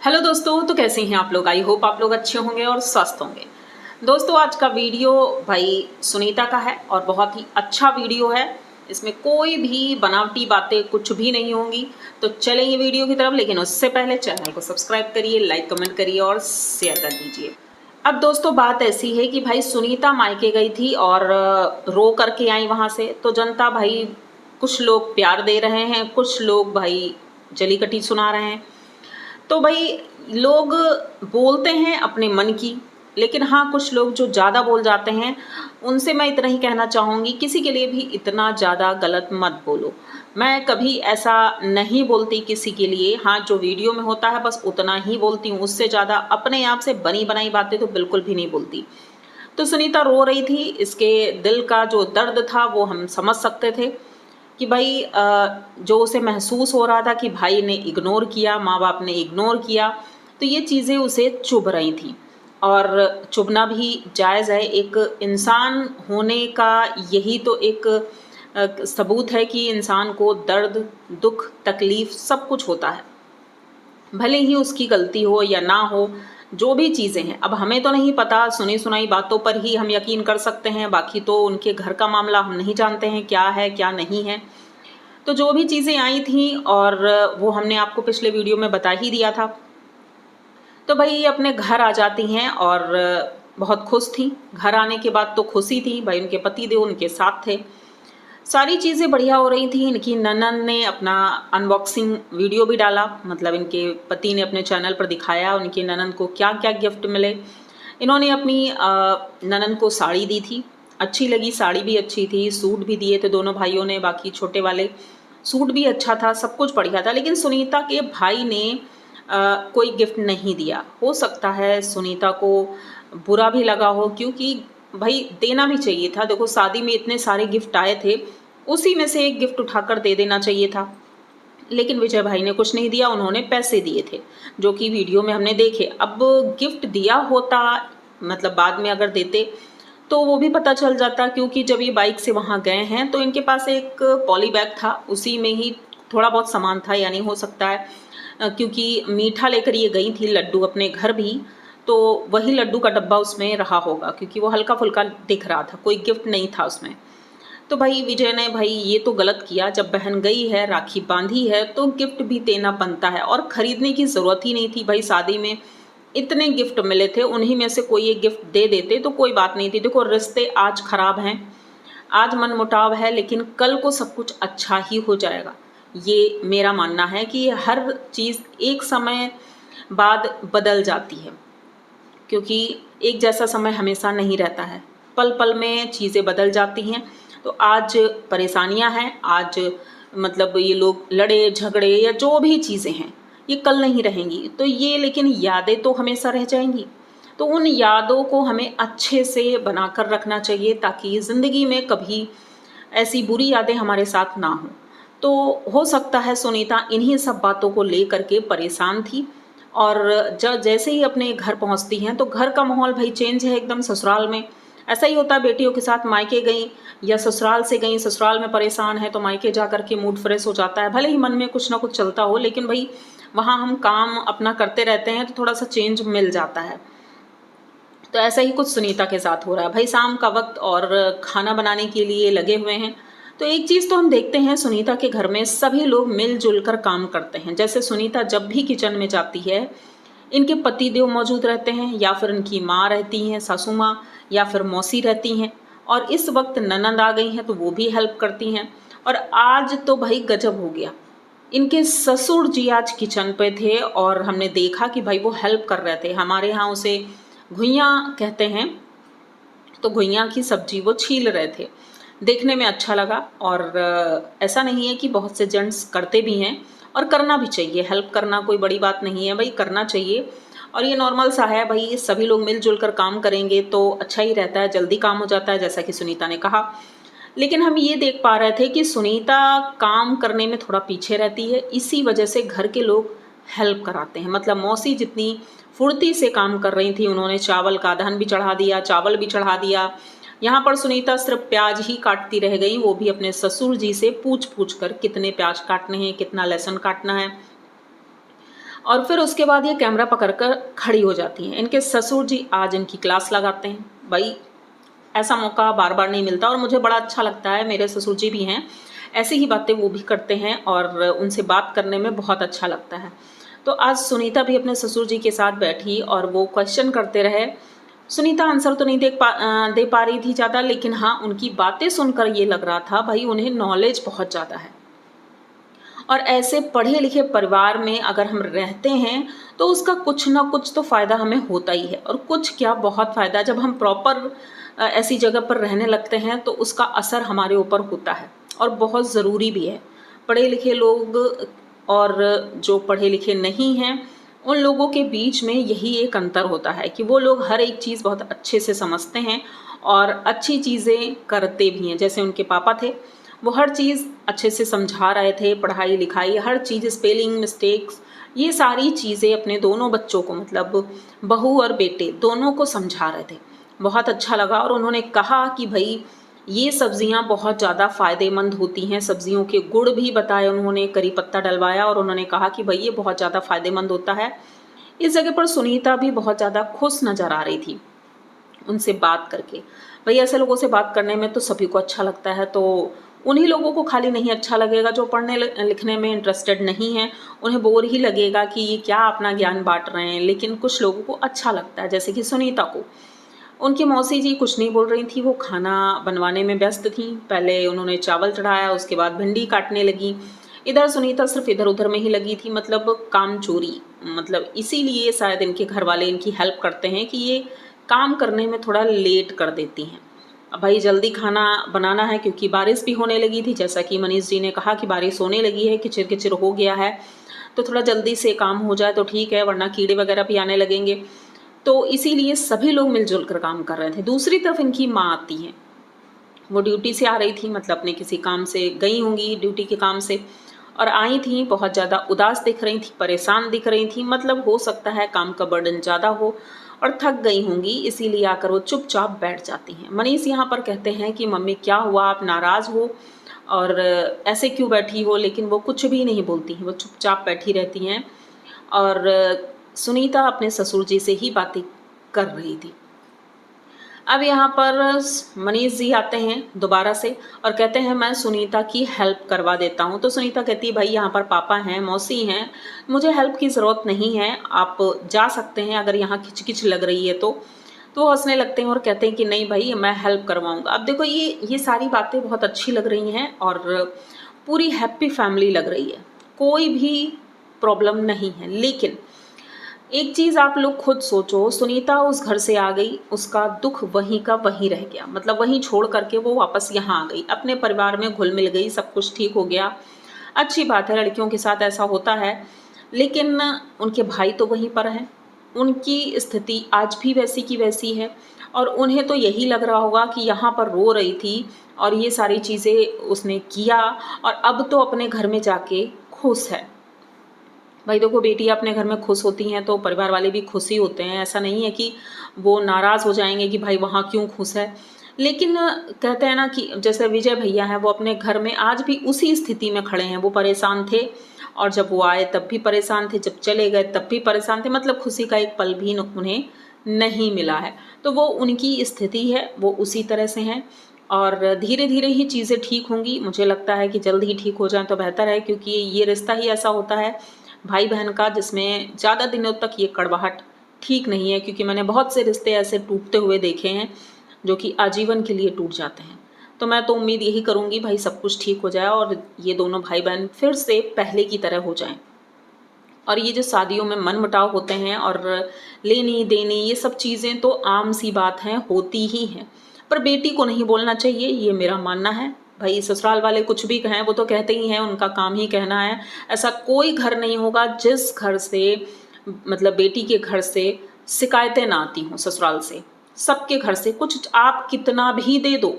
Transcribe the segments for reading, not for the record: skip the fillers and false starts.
Hello दोस्तों, तो कैसे हैं आप लोग। आई होप आप लोग अच्छे होंगे और स्वस्थ होंगे। दोस्तों, आज का वीडियो भाई सुनीता का है और बहुत ही अच्छा वीडियो है। इसमें कोई भी बनावटी बातें कुछ भी नहीं होंगी। तो चलेंगे वीडियो की तरफ, लेकिन उससे पहले चैनल को सब्सक्राइब करिए, लाइक कमेंट करिए और शेयर कर दीजिए। अब दोस्तों, बात ऐसी है कि भाई सुनीता मायके गई थी और रो करके आई वहाँ से। तो जनता भाई, कुछ लोग प्यार दे रहे हैं, कुछ लोग भाई जली कटी सुना रहे हैं। तो भाई लोग बोलते हैं अपने मन की, लेकिन हाँ कुछ लोग जो ज़्यादा बोल जाते हैं उनसे मैं इतना ही कहना चाहूँगी, किसी के लिए भी इतना ज़्यादा गलत मत बोलो। मैं कभी ऐसा नहीं बोलती किसी के लिए, हाँ जो वीडियो में होता है बस उतना ही बोलती हूँ, उससे ज़्यादा अपने आप से बनी बनाई बातें तो बिल्कुल भी नहीं बोलती। तो सुनीता रो रही थी, इसके दिल का जो दर्द था वो हम समझ सकते थे कि भाई जो उसे महसूस हो रहा था कि भाई ने इग्नोर किया, माँ बाप ने इग्नोर किया, तो ये चीज़ें उसे चुभ रही थी। और चुभना भी जायज़ है, एक इंसान होने का यही तो एक सबूत है कि इंसान को दर्द, दुख, तकलीफ़ सब कुछ होता है, भले ही उसकी गलती हो या ना हो। जो भी चीज़ें हैं, अब हमें तो नहीं पता, सुनी सुनाई बातों पर ही हम यकीन कर सकते हैं, बाकी तो उनके घर का मामला हम नहीं जानते हैं क्या है क्या नहीं है। तो जो भी चीज़ें आई थी और वो हमने आपको पिछले वीडियो में बता ही दिया था। तो भाई ये अपने घर आ जाती हैं और बहुत खुश थी। घर आने के बाद तो खुशी थी, भाई उनके पति देव उनके साथ थे, सारी चीज़ें बढ़िया हो रही थी। इनकी ननद ने अपना अनबॉक्सिंग वीडियो भी डाला, मतलब इनके पति ने अपने चैनल पर दिखाया उनकी ननद को क्या क्या गिफ्ट मिले। इन्होंने अपनी ननद को साड़ी दी थी, अच्छी लगी, साड़ी भी अच्छी थी, सूट भी दिए थे दोनों भाइयों ने, बाकी छोटे वाले सूट भी अच्छा था, सब कुछ बढ़िया था। लेकिन सुनीता के भाई ने कोई गिफ्ट नहीं दिया। हो सकता है सुनीता को बुरा भी लगा हो, क्योंकि भाई देना भी चाहिए था। देखो शादी में इतने सारे गिफ्ट आए थे, उसी में से एक गिफ्ट उठाकर दे देना चाहिए था। लेकिन विजय भाई ने कुछ नहीं दिया, उन्होंने पैसे दिए थे जो कि वीडियो में हमने देखे। अब गिफ्ट दिया होता, मतलब बाद में अगर देते तो वो भी पता चल जाता, क्योंकि जब ये बाइक से वहाँ गए हैं तो इनके पास एक पॉली बैग था, उसी में ही थोड़ा बहुत सामान था। यानी हो सकता है क्योंकि मीठा लेकर ये गई थी लड्डू अपने घर भी, तो वही लड्डू का डब्बा उसमें रहा होगा, क्योंकि वो हल्का फुल्का दिख रहा था, कोई गिफ्ट नहीं था उसमें। तो भाई विजय ने भाई ये तो गलत किया, जब बहन गई है राखी बांधी है तो गिफ्ट भी देना बनता है, और ख़रीदने की ज़रूरत ही नहीं थी। भाई शादी में इतने गिफ्ट मिले थे, उन्हीं में से कोई एक गिफ्ट दे देते तो कोई बात नहीं थी। देखो रिश्ते आज ख़राब हैं, आज मनमुटाव है, लेकिन कल को सब कुछ अच्छा ही हो जाएगा। ये मेरा मानना है कि हर चीज़ एक समय बाद बदल जाती है, क्योंकि एक जैसा समय हमेशा नहीं रहता है, पल पल में चीज़ें बदल जाती हैं। तो आज परेशानियां हैं, आज मतलब ये लोग लड़े झगड़े या जो भी चीज़ें हैं ये कल नहीं रहेंगी, तो ये लेकिन यादें तो हमेशा रह जाएंगी। तो उन यादों को हमें अच्छे से बनाकर रखना चाहिए, ताकि ज़िंदगी में कभी ऐसी बुरी यादें हमारे साथ ना हों। तो हो सकता है सुनीता इन्हीं सब बातों को लेकर के परेशान थी, और जब जैसे ही अपने घर पहुंचती हैं तो घर का माहौल भाई चेंज है एकदम। ससुराल में ऐसा ही होता है, बेटियों के साथ मायके गई या ससुराल से गई, ससुराल में परेशान है तो मायके जा कर के मूड फ्रेश हो जाता है, भले ही मन में कुछ ना कुछ चलता हो, लेकिन भाई वहाँ हम काम अपना करते रहते हैं तो थोड़ा सा चेंज मिल जाता है। तो ऐसा ही कुछ सुनीता के साथ हो रहा है। भाई शाम का वक्त और खाना बनाने के लिए लगे हुए हैं। तो एक चीज़ तो हम देखते हैं, सुनीता के घर में सभी लोग मिलजुल कर काम करते हैं। जैसे सुनीता जब भी किचन में जाती है, इनके पति देव मौजूद रहते हैं, या फिर इनकी माँ रहती हैं, सासू माँ, या फिर मौसी रहती हैं, और इस वक्त ननद आ गई हैं तो वो भी हेल्प करती हैं। और आज तो भाई गजब हो गया, इनके ससुर जी आज किचन पे थे और हमने देखा कि भाई वो हेल्प कर रहे थे। हमारे यहाँ उसे घुइयाँ कहते हैं, तो घुइयाँ की सब्जी वो छील रहे थे, देखने में अच्छा लगा। और ऐसा नहीं है कि बहुत से जेंट्स करते भी हैं, और करना भी चाहिए, हेल्प करना कोई बड़ी बात नहीं है भाई, करना चाहिए। और ये नॉर्मल सा है भाई, सभी लोग मिलजुल कर काम करेंगे तो अच्छा ही रहता है, जल्दी काम हो जाता है, जैसा कि सुनीता ने कहा। लेकिन हम ये देख पा रहे थे कि सुनीता काम करने में थोड़ा पीछे रहती है, इसी वजह से घर के लोग हेल्प कराते हैं। मतलब मौसी जितनी फुर्ती से काम कर रही थी, उन्होंने चावल का अधन भी चढ़ा दिया, चावल भी चढ़ा दिया। यहाँ पर सुनीता सिर्फ प्याज ही काटती रह गई, वो भी अपने ससुर जी से पूछ पूछ कर कितने प्याज काटने हैं, कितना लहसुन काटना है। और फिर उसके बाद ये कैमरा पकड़ कर खड़ी हो जाती हैं। इनके ससुर जी आज इनकी क्लास लगाते हैं। भाई ऐसा मौका बार बार नहीं मिलता और मुझे बड़ा अच्छा लगता है। मेरे ससुर जी भी हैं, ऐसी ही बातें वो भी करते हैं और उनसे बात करने में बहुत अच्छा लगता है। तो आज सुनीता भी अपने ससुर जी के साथ बैठी और वो क्वेश्चन करते रहे। सुनीता आंसर तो नहीं दे पा रही थी ज़्यादा, लेकिन हाँ उनकी बातें सुनकर ये लग रहा था भाई उन्हें नॉलेज बहुत ज़्यादा है। और ऐसे पढ़े लिखे परिवार में अगर हम रहते हैं तो उसका कुछ ना कुछ तो फ़ायदा हमें होता ही है, और कुछ क्या बहुत फ़ायदा। जब हम प्रॉपर ऐसी जगह पर रहने लगते हैं तो उसका असर हमारे ऊपर होता है और बहुत ज़रूरी भी है। पढ़े लिखे लोग और जो पढ़े लिखे नहीं हैं उन लोगों के बीच में यही एक अंतर होता है कि वो लोग हर एक चीज़ बहुत अच्छे से समझते हैं और अच्छी चीज़ें करते भी हैं। जैसे उनके पापा थे, वो हर चीज़ अच्छे से समझा रहे थे, पढ़ाई लिखाई हर चीज़, स्पेलिंग मिस्टेक्स, ये सारी चीज़ें अपने दोनों बच्चों को, मतलब बहू और बेटे दोनों को समझा रहे थे। बहुत अच्छा लगा और उन्होंने कहा कि भाई ये सब्जियां बहुत ज़्यादा फ़ायदेमंद होती हैं। सब्जियों के गुण भी बताए उन्होंने, करी पत्ता डलवाया और उन्होंने कहा कि भाई ये बहुत ज़्यादा फ़ायदेमंद होता है। इस जगह पर सुनीता भी बहुत ज़्यादा खुश नज़र आ रही थी उनसे बात करके। भाई ऐसे लोगों से बात करने में तो सभी को अच्छा लगता है, तो उन्हीं लोगों को खाली नहीं अच्छा लगेगा जो पढ़ने लिखने में इंटरेस्टेड नहीं है। उन्हें बोर ही लगेगा कि ये क्या अपना ज्ञान बांट रहे हैं, लेकिन कुछ लोगों को अच्छा लगता है, जैसे कि सुनीता को। उनकी मौसी जी कुछ नहीं बोल रही थी, वो खाना बनवाने में व्यस्त थी। पहले उन्होंने चावल चढ़ाया, उसके बाद भिंडी काटने लगी। इधर सुनीता सिर्फ इधर उधर में ही लगी थी, मतलब काम चोरी। मतलब इसीलिए शायद इनके घर वाले इनकी हेल्प करते हैं कि ये काम करने में थोड़ा लेट कर देती हैं। अब भाई जल्दी खाना बनाना है क्योंकि बारिश भी होने लगी थी, जैसा कि मनीष जी ने कहा कि बारिश होने लगी है, किचिर किचिर हो गया है, तो थोड़ा जल्दी से काम हो जाए तो ठीक है, वरना कीड़े वगैरह भी आने लगेंगे। तो इसीलिए सभी लोग मिलजुल कर काम कर रहे थे। दूसरी तरफ इनकी माँ आती हैं, वो ड्यूटी से आ रही थी, मतलब अपने किसी काम से गई होंगी ड्यूटी के काम से, और आई थी बहुत ज़्यादा उदास दिख रही थी, परेशान दिख रही थी। मतलब हो सकता है काम का बर्डन ज़्यादा हो और थक गई होंगी, इसीलिए आकर वो चुपचाप बैठ जाती हैं। मनीष यहाँ पर कहते हैं कि मम्मी क्या हुआ, आप नाराज़ हो और ऐसे क्यों बैठी हो, लेकिन वो कुछ भी नहीं बोलती हैं, वो चुपचाप बैठी रहती हैं। और सुनीता अपने ससुर जी से ही बातें कर रही थी। अब यहाँ पर मनीष जी आते हैं दोबारा से और कहते हैं मैं सुनीता की हेल्प करवा देता हूँ। तो सुनीता कहती है भाई यहाँ पर पापा हैं, मौसी हैं, मुझे हेल्प की ज़रूरत नहीं है, आप जा सकते हैं अगर यहाँ खिचकिच लग रही है तो। वो हंसने लगते हैं और कहते हैं कि नहीं भाई मैं हेल्प करवाऊँगा। अब देखो ये सारी बातें बहुत अच्छी लग रही हैं और पूरी हैप्पी फैमिली लग रही है, कोई भी प्रॉब्लम नहीं है। लेकिन एक चीज़ आप लोग खुद सोचो, सुनीता उस घर से आ गई, उसका दुख वहीं का वहीं रह गया, मतलब वहीं छोड़ करके वो वापस यहाँ आ गई, अपने परिवार में घुल मिल गई, सब कुछ ठीक हो गया। अच्छी बात है, लड़कियों के साथ ऐसा होता है। लेकिन उनके भाई तो वहीं पर हैं, उनकी स्थिति आज भी वैसी की वैसी है और उन्हें तो यही लग रहा होगा कि यहाँ पर रो रही थी और ये सारी चीज़ें उसने किया और अब तो अपने घर में जाके खुश है। भाई देखो बेटियां अपने घर में खुश होती हैं तो परिवार वाले भी खुश ही होते हैं, ऐसा नहीं है कि वो नाराज़ हो जाएंगे कि भाई वहाँ क्यों खुश है। लेकिन कहते हैं ना कि जैसे विजय भैया हैं, वो अपने घर में आज भी उसी स्थिति में खड़े हैं। वो परेशान थे और जब वो आए तब भी परेशान थे, जब चले गए तब भी परेशान थे, मतलब खुशी का एक पल भी उन्हें नहीं मिला है। तो वो उनकी स्थिति है, वो उसी तरह से हैं और धीरे धीरे ही चीज़ें ठीक होंगी। मुझे लगता है कि जल्द ही ठीक हो जाए तो बेहतर है, क्योंकि ये रिश्ता ही ऐसा होता है भाई बहन का जिसमें ज़्यादा दिनों तक ये कड़वाहट ठीक नहीं है। क्योंकि मैंने बहुत से रिश्ते ऐसे टूटते हुए देखे हैं जो कि आजीवन के लिए टूट जाते हैं। तो मैं तो उम्मीद यही करूँगी भाई सब कुछ ठीक हो जाए और ये दोनों भाई बहन फिर से पहले की तरह हो जाएं। और ये जो शादियों में मनमुटाव होते हैं और लेनी देनी, ये सब चीज़ें तो आम सी बात हैं, होती ही हैं, पर बेटी को नहीं बोलना चाहिए, ये मेरा मानना है। भाई ससुराल वाले कुछ भी कहें, वो तो कहते ही हैं, उनका काम ही कहना है। ऐसा कोई घर नहीं होगा जिस घर से, मतलब बेटी के घर से शिकायतें ना आती हों ससुराल से। सबके घर से कुछ आप कितना भी दे दो,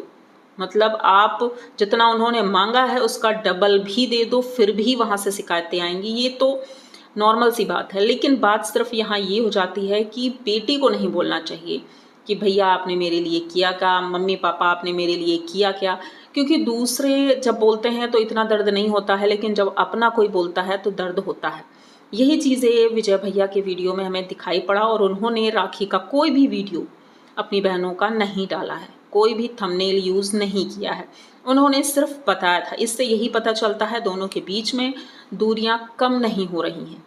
मतलब आप जितना उन्होंने मांगा है उसका डबल भी दे दो, फिर भी वहाँ से शिकायतें आएंगी। ये तो नॉर्मल सी बात है। लेकिन बात सिर्फ यहाँ ये हो जाती है कि बेटी को नहीं बोलना चाहिए कि भैया आपने मेरे लिए किया क्या, मम्मी पापा आपने मेरे लिए किया क्या। क्योंकि दूसरे जब बोलते हैं तो इतना दर्द नहीं होता है, लेकिन जब अपना कोई बोलता है तो दर्द होता है। यही चीज़ें विजय भैया के वीडियो में हमें दिखाई पड़ा और उन्होंने राखी का कोई भी वीडियो अपनी बहनों का नहीं डाला है, कोई भी थंबनेल यूज़ नहीं किया है। उन्होंने सिर्फ बताया था। इससे यही पता चलता है दोनों के बीच में दूरियां कम नहीं हो रही हैं।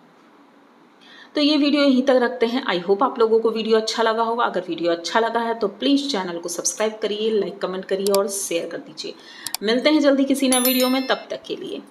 तो ये वीडियो यहीं तक रखते हैं। आई होप आप लोगों को वीडियो अच्छा लगा होगा। अगर वीडियो अच्छा लगा है तो प्लीज़ चैनल को सब्सक्राइब करिए, लाइक कमेंट करिए और शेयर कर दीजिए। मिलते हैं जल्दी किसी नए वीडियो में, तब तक के लिए